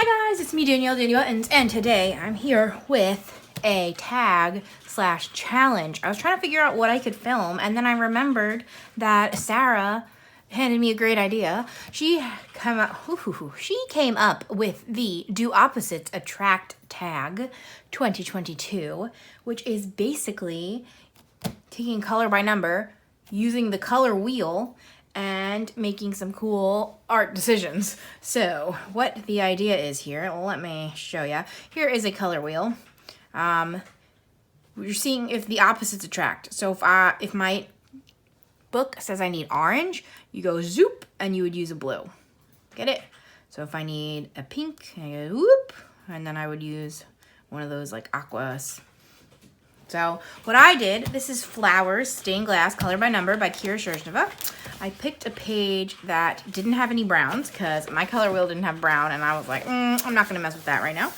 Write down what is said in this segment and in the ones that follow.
Hi guys, it's me Danielle, Danibuttons, and today I'm here with a tag / challenge. I was trying to figure out what I could film, and then I remembered that Sarah handed me a great idea. She came up with the Do Opposites Attract tag 2022, which is basically taking color by number, using the color wheel, and making some cool art decisions. So what the idea is here, let me show you. Here is a color wheel. You're seeing if the opposites attract. So if my book says I need orange, you go zoop and you would use a blue. Get it? So if I need a pink, I go whoop, and then I would use one of those like aquas. So what I did, this is Flowers, Stained Glass, Color by Number by Cherie. I picked a page that didn't have any browns because my color wheel didn't have brown, and I was like, I'm not gonna mess with that right now.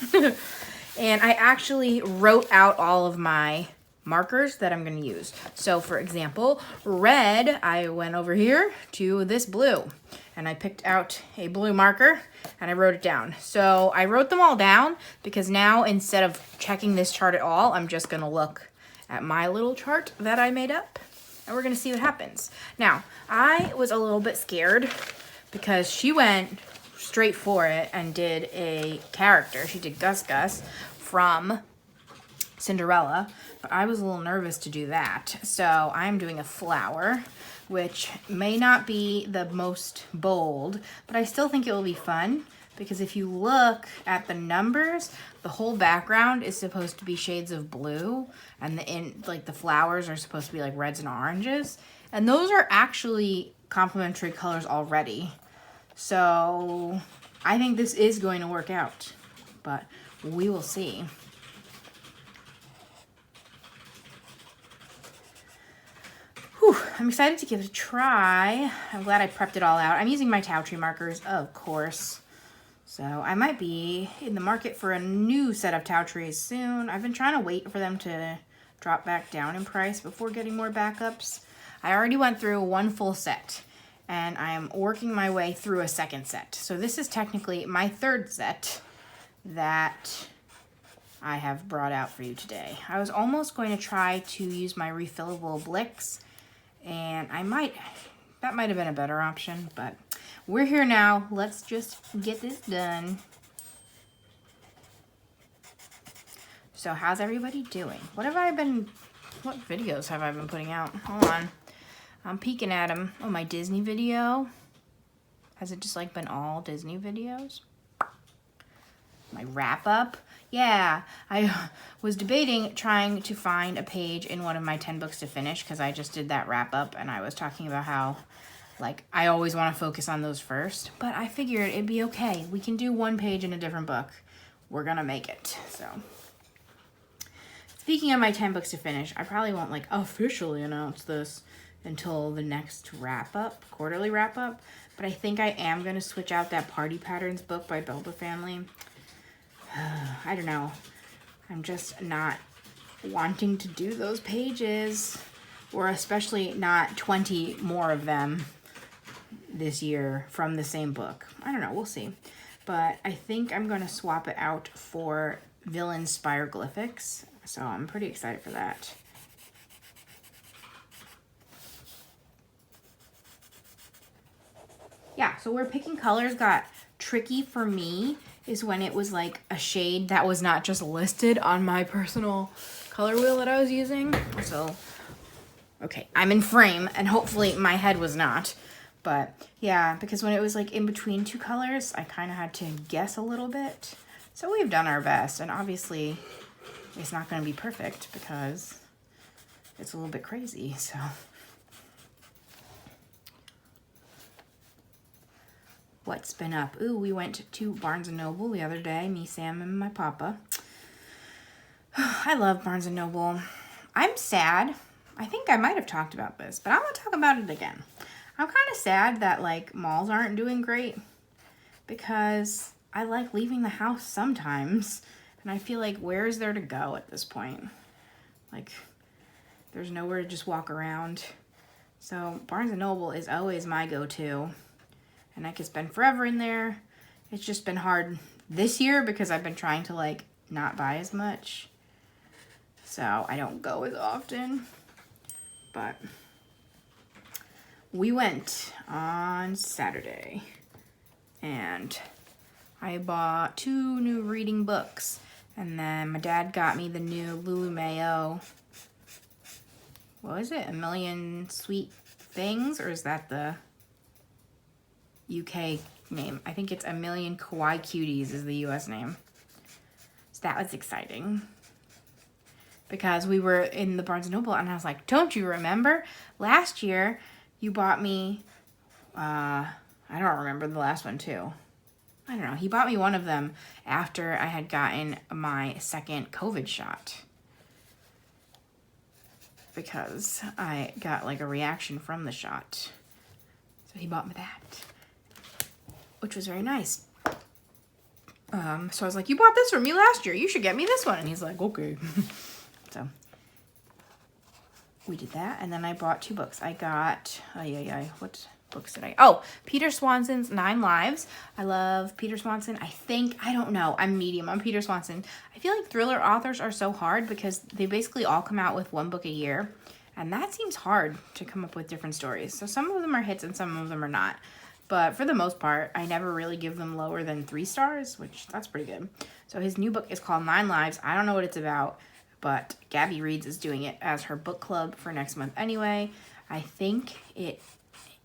And I actually wrote out all of my markers that I'm gonna use. So for example, red, I went over here to this blue, and I picked out a blue marker and I wrote it down. So I wrote them all down because now instead of checking this chart at all, I'm just gonna look at my little chart that I made up, and we're gonna see what happens. Now, I was a little bit scared because she went straight for it and did a character. She did Gus Gus from Cinderella, but I was a little nervous to do that. So I'm doing a flower, which may not be the most bold, but I still think it will be fun because if you look at the numbers, the whole background is supposed to be shades of blue, and the flowers are supposed to be like reds and oranges, and those are actually complementary colors already. So I think this is going to work out, but we will see. Whew, I'm excited to give it a try. I'm glad I prepped it all out. I'm using my Tau Tree markers, of course. So I might be in the market for a new set of Tau Trees soon. I've been trying to wait for them to drop back down in price before getting more backups. I already went through one full set, and I am working my way through a second set. So this is technically my third set that I have brought out for you today. I was almost going to try to use my refillable Blix, and that might have been a better option, but we're here now. Let's just get this done. So how's everybody doing? What videos have I been putting out? Hold on. I'm peeking at them. Oh, my Disney video. Has it just like been all Disney videos? My wrap up. Yeah, I was debating trying to find a page in one of my 10 books to finish because I just did that wrap up, and I was talking about how I always want to focus on those first, but I figured it'd be okay. We can do one page in a different book. We're gonna make it. So speaking of my 10 books to finish, I probably won't officially announce this until the next quarterly wrap up, but I think I am gonna switch out that Party Patterns book by Belba Family. I don't know. I'm just not wanting to do those pages, or especially not 20 more of them this year from the same book. I don't know. We'll see. But I think I'm going to swap it out for Villain Spiroglyphics. So I'm pretty excited for that. Yeah, so where picking colors got tricky for me is when it was like a shade that was not just listed on my personal color wheel that I was using. So, okay, I'm in frame, and hopefully my head was not. But yeah, because when it was like in between two colors, I kind of had to guess a little bit. So we've done our best, and obviously it's not going to be perfect because it's a little bit crazy, so. What's been up? Ooh, we went to Barnes & Noble the other day, me, Sam, and my papa. I love Barnes & Noble. I'm sad. I think I might have talked about this, but I'm going to talk about it again. I'm kind of sad that, malls aren't doing great because I like leaving the house sometimes, and I feel like where is there to go at this point? There's nowhere to just walk around. So Barnes & Noble is always my go-to. And I could spend forever in there. It's just been hard this year because I've been trying to like not buy as much. So I don't go as often. But we went on Saturday and I bought 2 new reading books. And then my dad got me the new Lulu Mayo. What was it? A Million Sweet Things? Or is that the UK name? I think it's A Million Kawaii Cuties is the US name. So that was exciting. Because we were in the Barnes & Noble and I was like, don't you remember? Last year you bought me, I don't remember the last one too. I don't know. He bought me one of them after I had gotten my second COVID shot. Because I got like a reaction from the shot. So he bought me that. Which was very nice. So I was like, you bought this for me last year. You should get me this one. And he's like, okay. So we did that. And then I bought 2 books. I got, what books did I? Oh, Peter Swanson's 9 Lives. I love Peter Swanson. I don't know. I'm medium on Peter Swanson. I feel like thriller authors are so hard because they basically all come out with 1 book a year. And that seems hard to come up with different stories. So some of them are hits and some of them are not. But for the most part, I never really give them lower than 3 stars, which that's pretty good. So his new book is called 9 Lives. I don't know what it's about, but Gabby Reads is doing it as her book club for next month anyway. I think it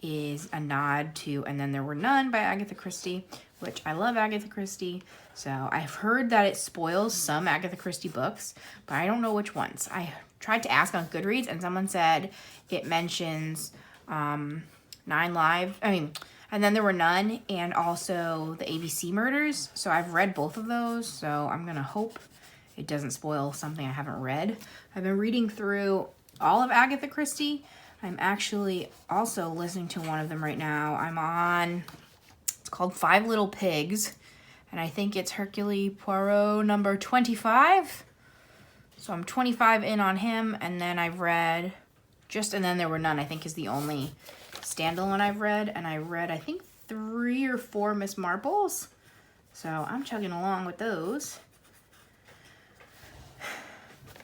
is a nod to And Then There Were None by Agatha Christie, which I love Agatha Christie. So I've heard that it spoils some Agatha Christie books, but I don't know which ones. I tried to ask on Goodreads and someone said it mentions 9 Lives. And Then There Were None and also the ABC murders. So I've read both of those, so I'm going to hope it doesn't spoil something I haven't read. I've been reading through all of Agatha Christie. I'm actually also listening to one of them right now. I'm on, it's called 5 Little Pigs, and I think it's Hercule Poirot number 25. So I'm 25 in on him, and then I've read just And Then There Were None, I think is the only standalone I've read, and I read, I think, 3 or 4 Miss Marples. So I'm chugging along with those.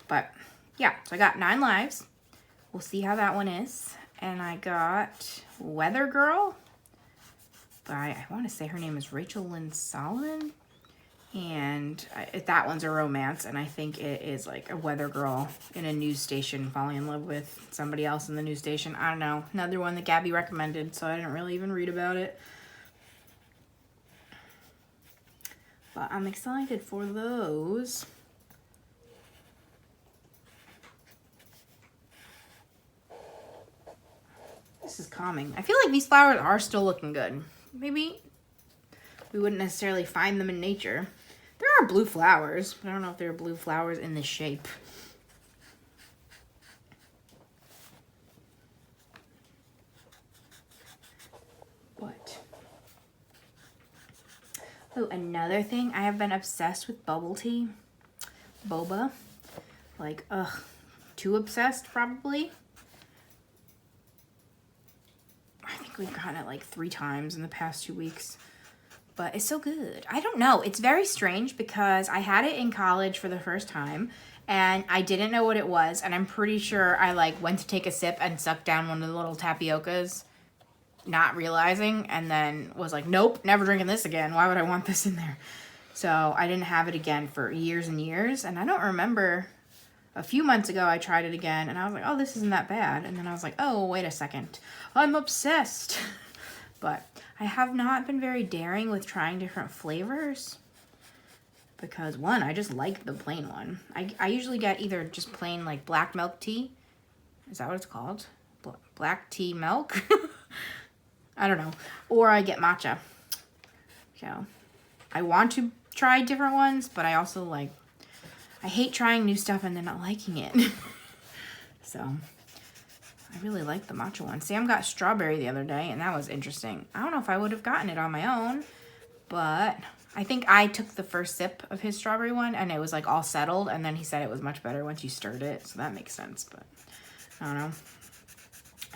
But yeah, so I got 9 Lives. We'll see how that one is. And I got Weather Girl by, I want to say her name is Rachel Lynn Solomon. And that one's a romance, and I think it is like a weather girl in a news station falling in love with somebody else in the news station. I don't know. Another one that Gabby recommended, so I didn't really even read about it. But I'm excited for those. This is calming. I feel like these flowers are still looking good. Maybe we wouldn't necessarily find them in nature. There are blue flowers, but I don't know if there are blue flowers in this shape. What? Oh, another thing. I have been obsessed with bubble tea. Boba. Like, too obsessed probably. I think we've gotten it like 3 times in the past 2 weeks. But it's so good. I don't know. It's very strange because I had it in college for the first time and I didn't know what it was. And I'm pretty sure I like went to take a sip and sucked down one of the little tapiocas, not realizing, and then was like, nope, never drinking this again. Why would I want this in there? So I didn't have it again for years and years. And I don't remember, a few months ago I tried it again and I was like, oh, this isn't that bad. And then I was like, oh, wait a second. I'm obsessed. But I have not been very daring with trying different flavors because, one, I just like the plain one. I usually get either just plain, like, black milk tea. Is that what it's called? Black tea milk? I don't know. Or I get matcha. So I want to try different ones, but I also, like, I hate trying new stuff and then not liking it. So I really like the matcha one. Sam got strawberry the other day, and that was interesting. I don't know if I would have gotten it on my own, but I think I took the first sip of his strawberry one, and it was, like, all settled, and then he said it was much better once you stirred it, so that makes sense, but I don't know.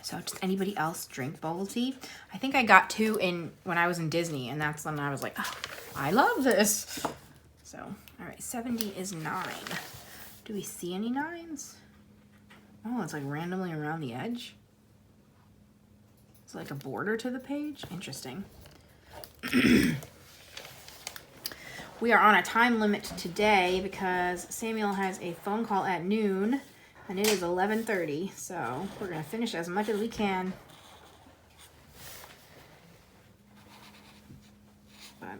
So does anybody else drink bubble tea? I think I got 2 when I was in Disney, and that's when I was like, oh, I love this. So, all right, 70 is 9. Do we see any 9s? Oh, it's like randomly around the edge. It's like a border to the page. Interesting. We are on a time limit today because Samuel has a phone call at noon and it is 11:30. So we're going to finish as much as we can. But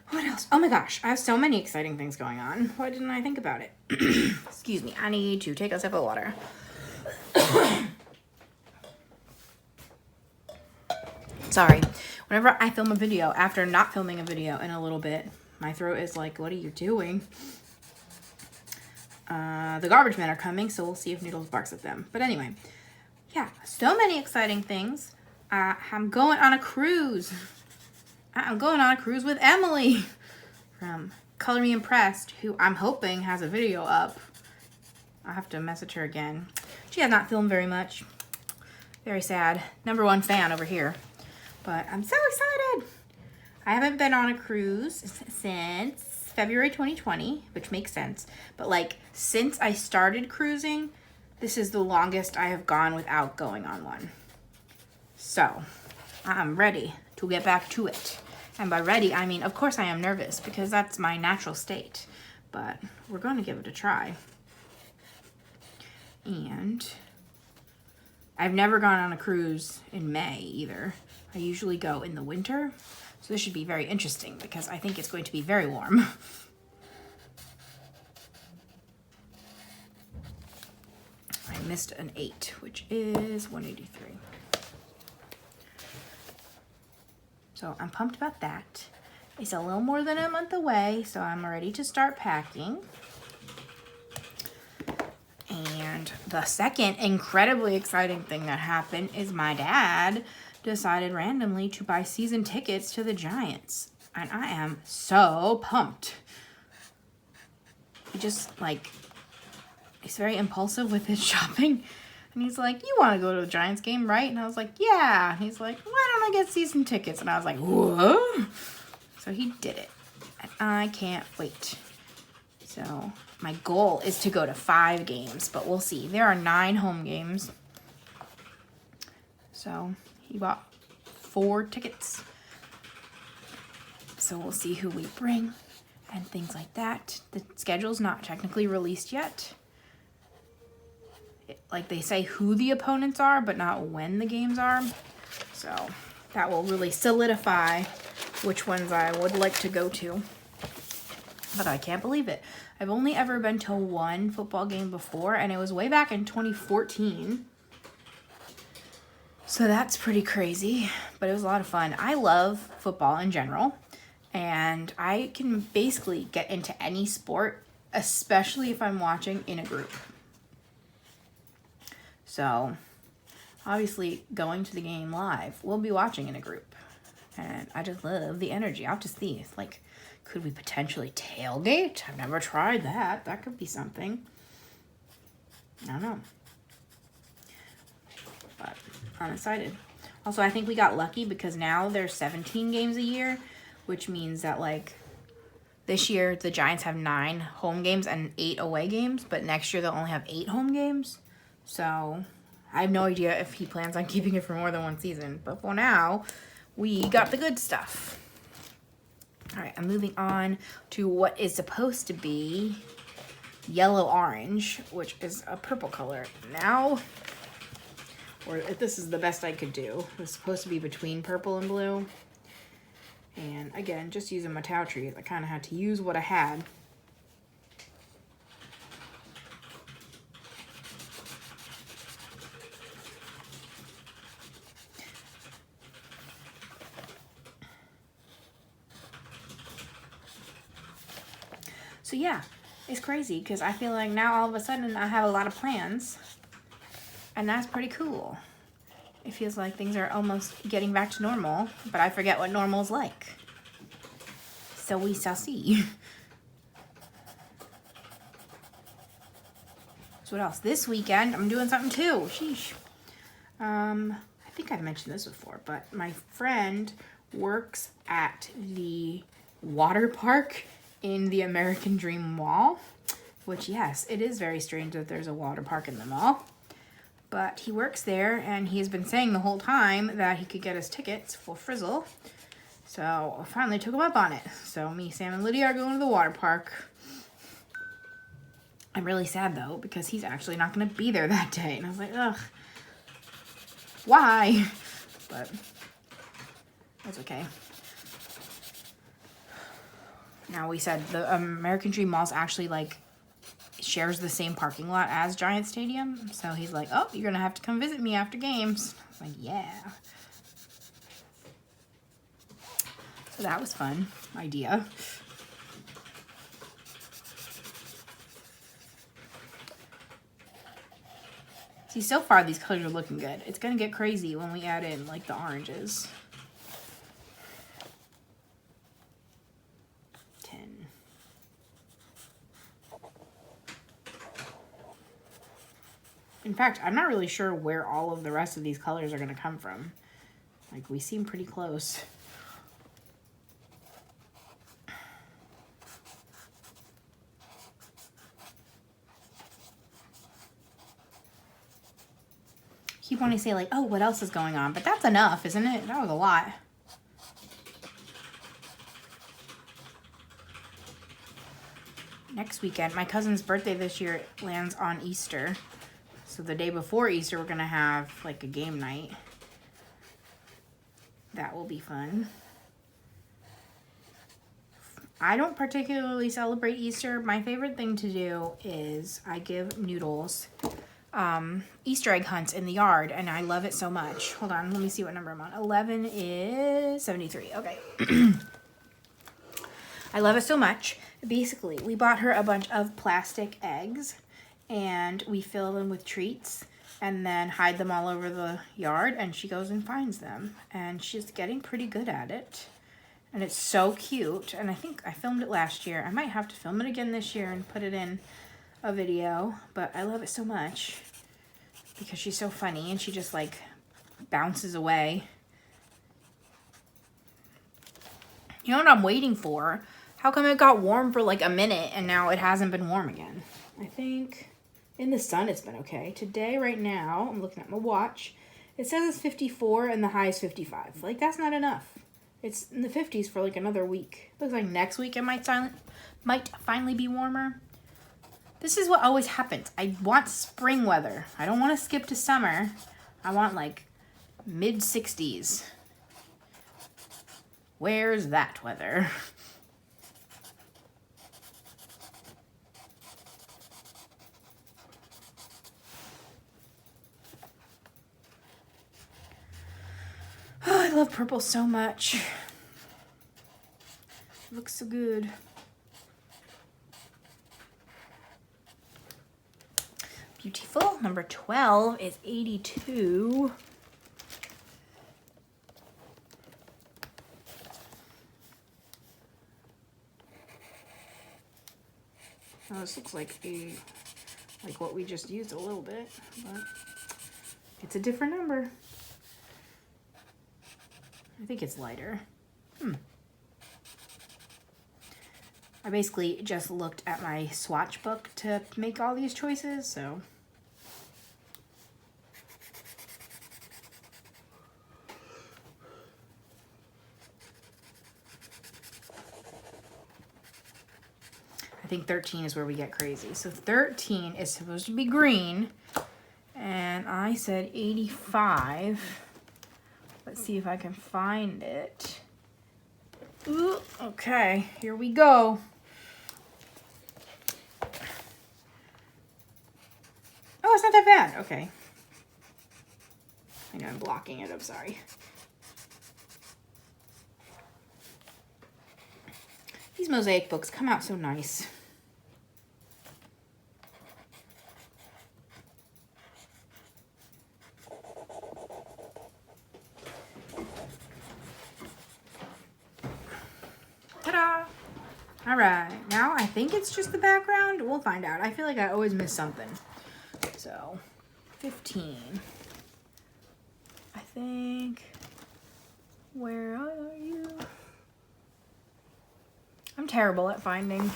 what else? Oh my gosh, I have so many exciting things going on. Why didn't I think about it? Excuse me, I need to take a sip of water. Sorry. Whenever I film a video, after not filming a video in a little bit, my throat is like, what are you doing? The garbage men are coming, so we'll see if Noodles barks at them. But anyway, yeah, so many exciting things. I'm going on a cruise. I'm going on a cruise with Emily from Color Me Impressed, who I'm hoping has a video up. I'll have to message her again. She has not filmed very much. Very sad. #1 fan over here. But I'm so excited. I haven't been on a cruise since February 2020, which makes sense. But like, since I started cruising, this is the longest I have gone without going on one. So, I'm ready to get back to it. And by ready, I mean, of course I am nervous because that's my natural state. But we're going to give it a try. And I've never gone on a cruise in May either. I usually go in the winter. So this should be very interesting because I think it's going to be very warm. I missed an 8, which is 183. So I'm pumped about that. It's a little more than a month away, so I'm ready to start packing. And the second incredibly exciting thing that happened is my dad decided randomly to buy season tickets to the Giants. And I am so pumped. He just, like, he's very impulsive with his shopping. And he's like, you want to go to the Giants game, right? And I was like, yeah. And he's like, why don't I get season tickets? And I was like, what? So he did it. And I can't wait. So my goal is to go to 5 games, but we'll see. There are 9 home games. So he bought 4 tickets. So we'll see who we bring and things like that. The schedule's not technically released yet. Like, they say who the opponents are, but not when the games are. So that will really solidify which ones I would like to go to. But I can't believe it. I've only ever been to 1 football game before, and it was way back in 2014. So that's pretty crazy, but it was a lot of fun. I love football in general, and I can basically get into any sport, especially if I'm watching in a group. So, obviously, going to the game live, we'll be watching in a group. And I just love the energy. I'll have to see. Like, could we potentially tailgate? I've never tried that. That could be something. I don't know. But I'm excited. Also, I think we got lucky because now there's 17 games a year, which means that, like, this year the Giants have 9 home games and 8 away games, but next year they'll only have 8 home games. So I have no idea if he plans on keeping it for more than 1 season. But for now, we got the good stuff. All right, I'm moving on to what is supposed to be yellow-orange, which is a purple color. Now, or if this is the best I could do, it was supposed to be between purple and blue. And again, just using my towel trees, I kind of had to use what I had. So yeah, it's crazy because I feel like now all of a sudden I have a lot of plans, and that's pretty cool. It feels like things are almost getting back to normal, but I forget what normal's like. So we shall see. So what else? This weekend I'm doing something too. Sheesh. I I think I've mentioned this before, but my friend works at the water park in the American Dream Mall, which, yes, it is very strange that there's a water park in the mall. But he works there, and he's been saying the whole time that he could get us tickets for Frizzle. So I finally took him up on it. So me, Sam, and Lydia are going to the water park. I'm really sad, though, because he's actually not going to be there that day. And I was like, ugh, why? But that's okay. Now, we said the American Dream Mall's actually, like, shares the same parking lot as Giant Stadium. So he's like, oh, you're going to have to come visit me after games. I was like, yeah. So that was fun idea. See, so far these colors are looking good. It's going to get crazy when we add in, like, the oranges. 10. In fact, I'm not really sure where all of the rest of these colors are going to come from. Like, we seem pretty close. Keep wanting to say, like, oh, what else is going on? But that's enough, isn't it? That was a lot. Next weekend, my cousin's birthday this year lands on Easter. So the day before Easter, we're going to have, like, a game night. That will be fun. I don't particularly celebrate Easter. My favorite thing to do is I give Noodles Easter egg hunts in the yard, and I love it so much. Hold on, let me see what number I'm on. 11 is 73. Okay. I love it so much. Basically, we bought her a bunch of plastic eggs, and we fill them with treats and then hide them all over the yard, and she goes and finds them. And she's getting pretty good at it. And it's so cute. And I think I filmed it last year. I might have to film it again this year and put it in a video. But I love it so much because she's so funny and she just, like, bounces away. You know what I'm waiting for? How come it got warm for like a minute and now it hasn't been warm again? I think in the sun it's been okay. Today, right now, I'm looking at my watch. It says it's 54 and the high is 55. Like, that's not enough. It's in the 50s for like another week. Looks like next week it might finally be warmer. This is what always happens. I want spring weather. I don't want to skip to summer. I want like mid-60s. Where's that weather? Oh, I love purple so much. It looks so good. Beautiful. Number 12 is 82. Oh, this looks like what we just used a little bit, but it's a different number. I think it's lighter. I basically just looked at my swatch book to make all these choices, so. I think 13 is where we get crazy. So 13 is supposed to be green, and I said 85. Let's see if I can find it. Ooh, okay, here we go. Oh, it's not that bad. Okay. I know I'm blocking it. I'm sorry. These mosaic books come out so nice. Ta-da! All right, now I think it's just the background. We'll find out. I feel like I always miss something. So, 15. I think. Where are you? I'm terrible at finding.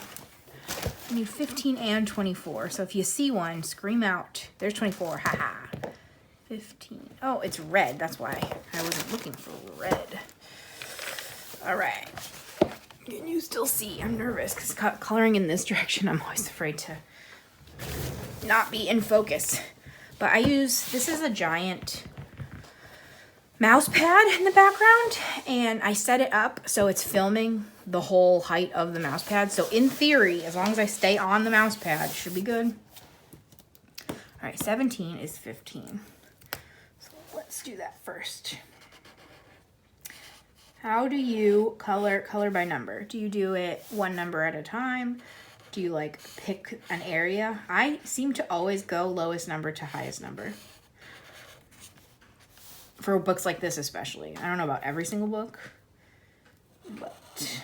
I need 15 and 24. So if you see one, scream out. There's 24. Haha. 15. Oh, it's red. That's why I wasn't looking for red. All right. Can you still see? I'm nervous because coloring in this direction, I'm always afraid to not be in focus. But I use, this is a giant mouse pad in the background, and I set it up so it's filming the whole height of the mouse pad. So in theory, as long as I stay on the mouse pad, it should be good. All right, 17 is 15. So let's do that first. How do you color by number? Do you do it one number at a time? Do you like pick an area? I seem to always go lowest number to highest number. For books like this especially. I don't know about every single book, but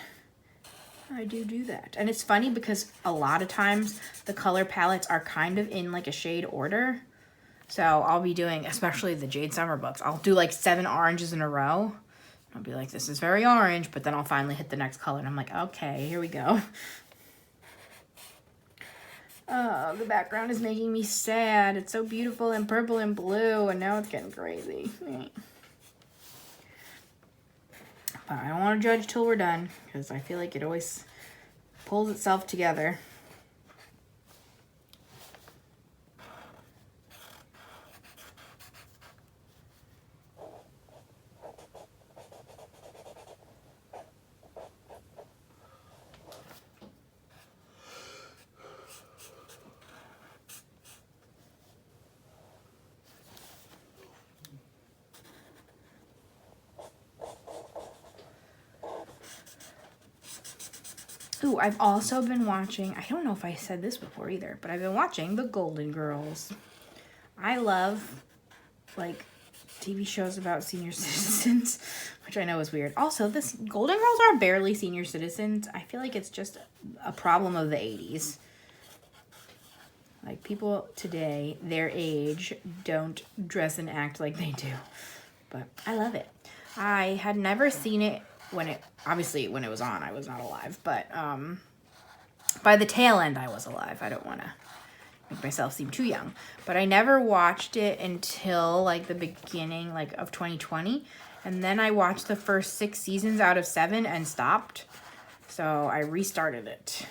I do that. And it's funny because a lot of times the color palettes are kind of in like a shade order. So I'll be doing, especially the Jade Summer books, I'll do like 7 oranges in a row. I'll be like, this is very orange, but then I'll finally hit the next color and I'm like, okay, here we go. Oh, the background is making me sad. It's so beautiful and purple and blue, and now it's getting crazy. But I don't want to judge till we're done, because I feel like it always pulls itself together. Ooh, I've also been watching, I don't know if I said this before either, but I've been watching The Golden Girls. I love, like, TV shows about senior citizens, which I know is weird. Also, this Golden Girls are barely senior citizens. I feel like it's just a problem of the 80s. Like, people today, their age, don't dress and act like they do. But I love it. I had never seen it obviously when it was on, I was not alive, but by the tail end I was alive. I don't want to make myself seem too young, but I never watched it until like the beginning like of 2020, and then I watched the first 6 seasons out of 7 and stopped, so I restarted it,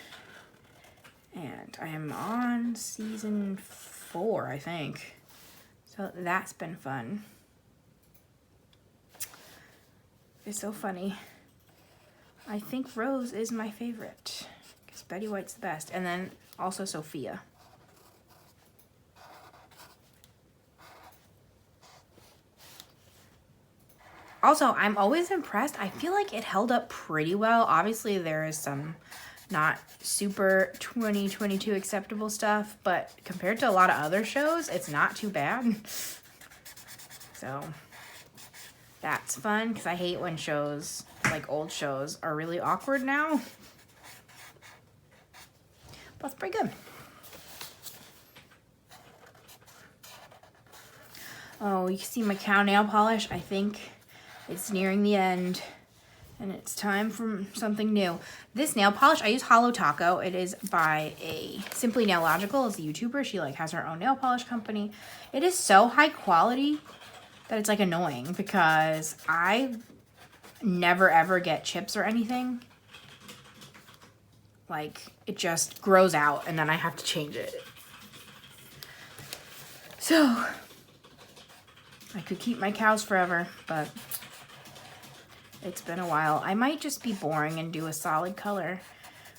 and I am on season 4, I think, so that's been fun. It's so funny. I think Rose is my favorite because Betty White's the best. And then also Sophia. Also, I'm always impressed. I feel like it held up pretty well. Obviously, there is some not super 2022 acceptable stuff, but compared to a lot of other shows, it's not too bad. So that's fun because I hate when shows, like old shows, are really awkward now. But it's pretty good. Oh, you can see my cow nail polish. I think it's nearing the end and it's time for something new. This nail polish, I use Hollow Taco. It is by a Simply Nailogical. It's a YouTuber. She like has her own nail polish company. It is so high quality that it's like annoying because I never ever get chips or anything. Like it just grows out and then I have to change it. So I could keep my cows forever, but it's been a while. I might just be boring and do a solid color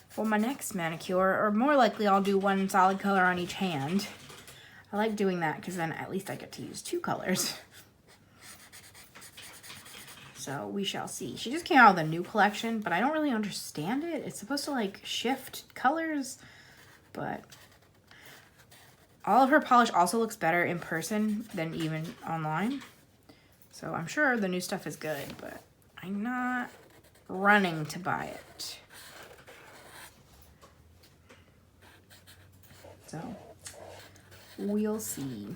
for my next manicure, or more likely I'll do one solid color on each hand. I like doing that because then at least I get to use 2 colors. So we shall see. She just came out with a new collection, but I don't really understand it. It's supposed to like shift colors, but all of her polish also looks better in person than even online. So I'm sure the new stuff is good, but I'm not running to buy it. So we'll see.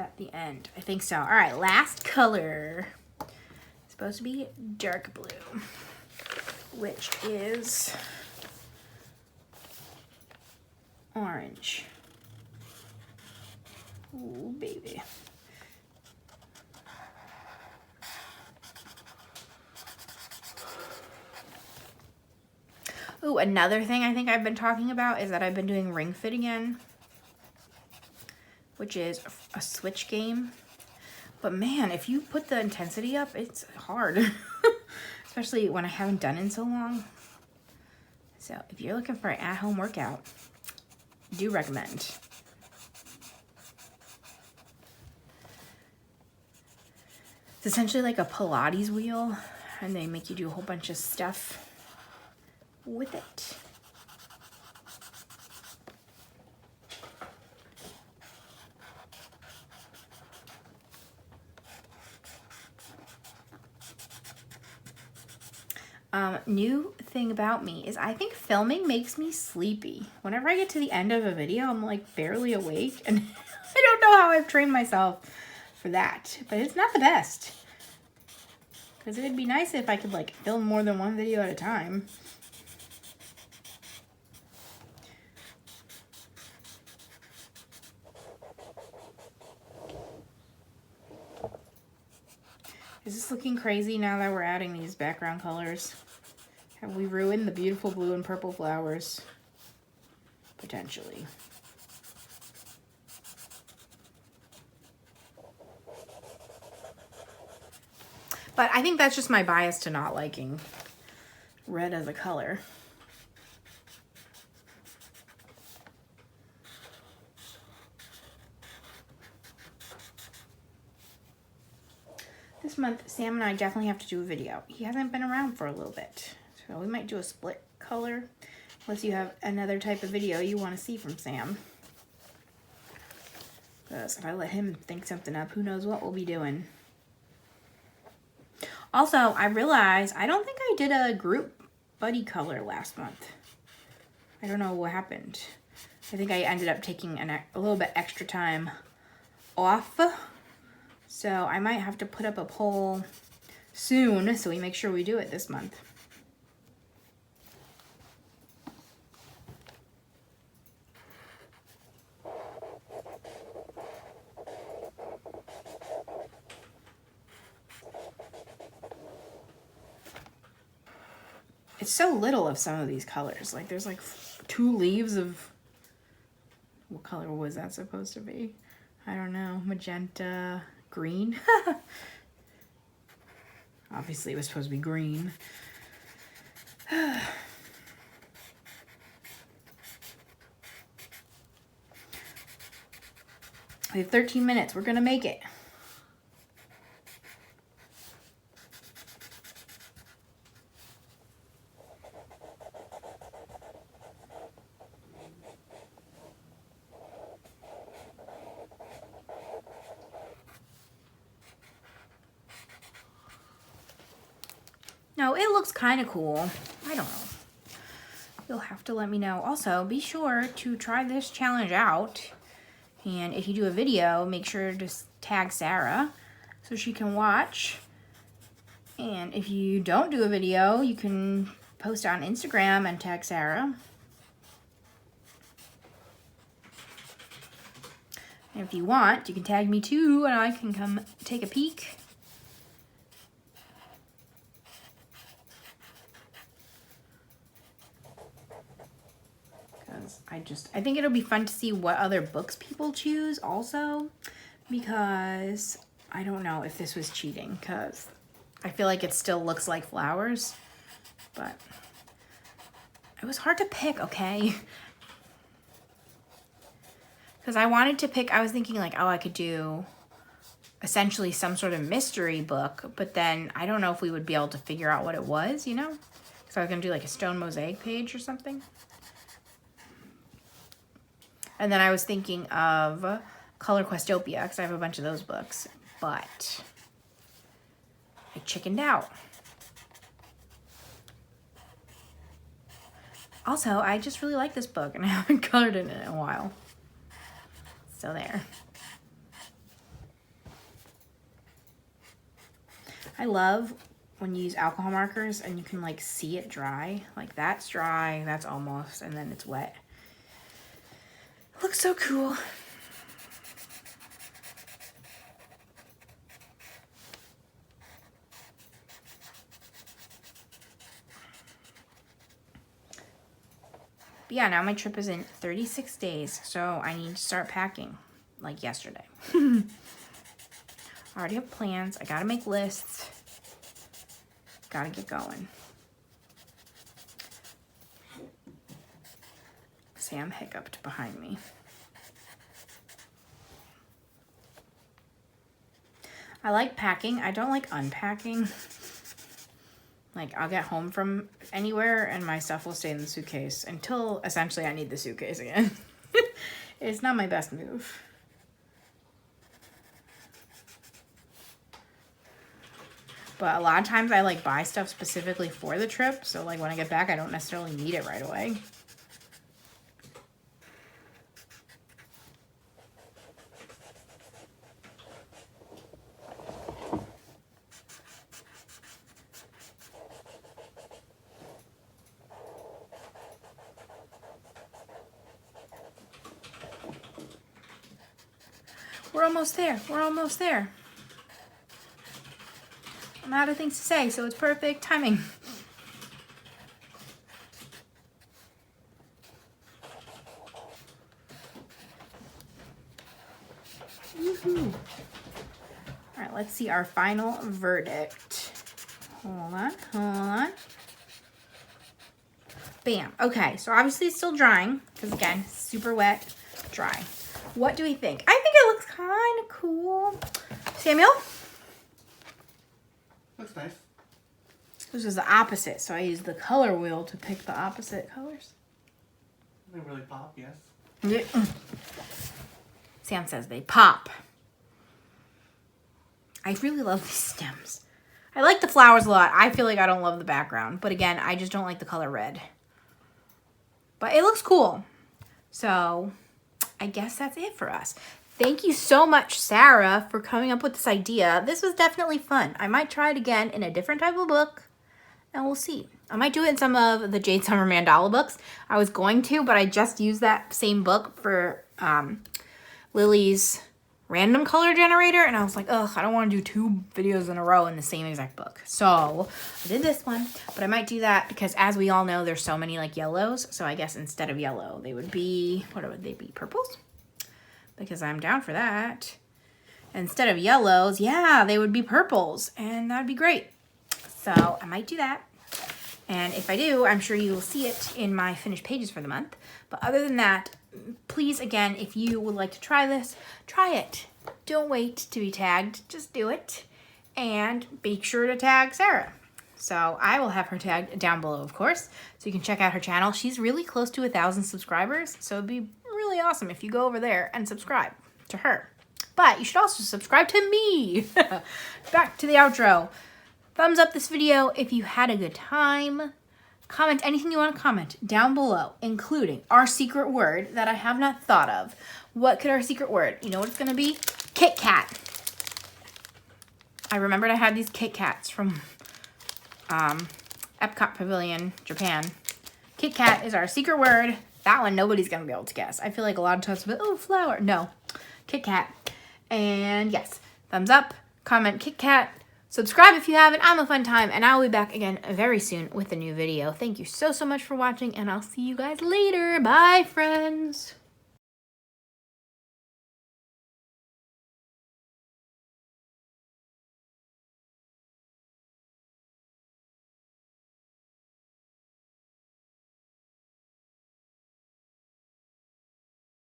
at the end. I think so. All right, last color. It's supposed to be dark blue, which is orange. Ooh, baby. Ooh, another thing I think I've been talking about is that I've been doing Ring Fit again, which is a Switch game. But man, if you put the intensity up, it's hard, especially when I haven't done it in so long. So if you're looking for an at-home workout, do recommend. It's essentially like a Pilates wheel, and they make you do a whole bunch of stuff with it. New thing about me is I think filming makes me sleepy. Whenever I get to the end of a video, I'm like barely awake, and I don't know how I've trained myself for that, but it's not the best. Because it'd be nice if I could like film more than one video at a time. Is this looking crazy now that we're adding these background colors? Have we ruined the beautiful blue and purple flowers? Potentially. But I think that's just my bias to not liking red as a color. This month, Sam and I definitely have to do a video. He hasn't been around for a little bit. So we might do a split color. Unless you have another type of video you want to see from Sam. Because if I let him think something up, who knows what we'll be doing. Also, I realized I don't think I did a group buddy color last month. I don't know what happened. I think I ended up taking a little bit extra time off. So I might have to put up a poll soon so we make sure we do it this month. It's so little of some of these colors. Like there's like 2 leaves of, what color was that supposed to be? I don't know, magenta, green. Obviously it was supposed to be green. We have 13 minutes. We're gonna make it. No, it looks kind of cool. I don't know. You'll have to let me know. Also, be sure to try this challenge out. And if you do a video, make sure to tag Sarah so she can watch. And if you don't do a video, you can post on Instagram and tag Sarah. And if you want, you can tag me too, and I can come take a peek. I think it'll be fun to see what other books people choose also, because I don't know if this was cheating, because I feel like it still looks like flowers, but it was hard to pick, okay? Because I wanted to pick, I was thinking like, oh, I could do essentially some sort of mystery book, but then I don't know if we would be able to figure out what it was, you know? So I was going to do like a stone mosaic page or something. And then I was thinking of Color Questopia, because I have a bunch of those books, but I chickened out. Also, I just really like this book, and I haven't colored in it in a while. So there. I love when you use alcohol markers and you can like see it dry. Like that's dry, that's almost, and then it's wet. It looks so cool. But yeah, now my trip is in 36 days, so I need to start packing like yesterday. I already have plans. I gotta make lists. Gotta get going. Sam hiccuped behind me. I like packing. I don't like unpacking. Like, I'll get home from anywhere and my stuff will stay in the suitcase until essentially I need the suitcase again. It's not my best move. But a lot of times I like buy stuff specifically for the trip. So like when I get back, I don't necessarily need it right away. We're almost there. We're almost there. I'm out of things to say, so it's perfect timing. Woohoo. All right, let's see our final verdict. Hold on, hold on. Bam. Okay, so obviously it's still drying, because again, super wet, dry. What do we think? I think it looks kind of cool. Samuel? Looks nice. This is the opposite, so I used the color wheel to pick the opposite colors. They really pop, yes. Yeah. Sam says they pop. I really love these stems. I like the flowers a lot. I feel like I don't love the background, but again, I just don't like the color red. But it looks cool. So I guess that's it for us. Thank you so much, Sarah, for coming up with this idea. This was definitely fun. I might try it again in a different type of book, and we'll see. I might do it in some of the Jade Summer Mandala books. I was going to, but I just used that same book for Lily's random color generator, and I was like, ugh, I don't want to do 2 videos in a row in the same exact book. So I did this one, but I might do that because, as we all know, there's so many like yellows. So I guess instead of yellow, they would be, what would they be, purples? Because I'm down for that. Instead of yellows, yeah, they would be purples, and that'd be great. So I might do that. And if I do, I'm sure you will see it in my finished pages for the month. But other than that, please, again, if you would like to try this, try it. Don't wait to be tagged. Just do it. And make sure to tag Sarah. So I will have her tagged down below, of course. So you can check out her channel. She's really close to 1,000 subscribers. So it'd be really awesome if you go over there and subscribe to her. But you should also subscribe to me. Back to the outro. Thumbs up this video if you had a good time. Comment anything you want to comment down below, including our secret word that I have not thought of. What could our secret word? You know what it's going to be? Kit Kat. I remembered I had these Kit Kats from Epcot Pavilion, Japan. Kit Kat is our secret word. That one nobody's going to be able to guess. I feel like a lot of times, oh, flower. No, Kit Kat. And yes, thumbs up, comment Kit Kat. Subscribe if you haven't. I'm a fun time, and I'll be back again very soon with a new video. Thank you so much for watching, and I'll see you guys later. Bye, friends.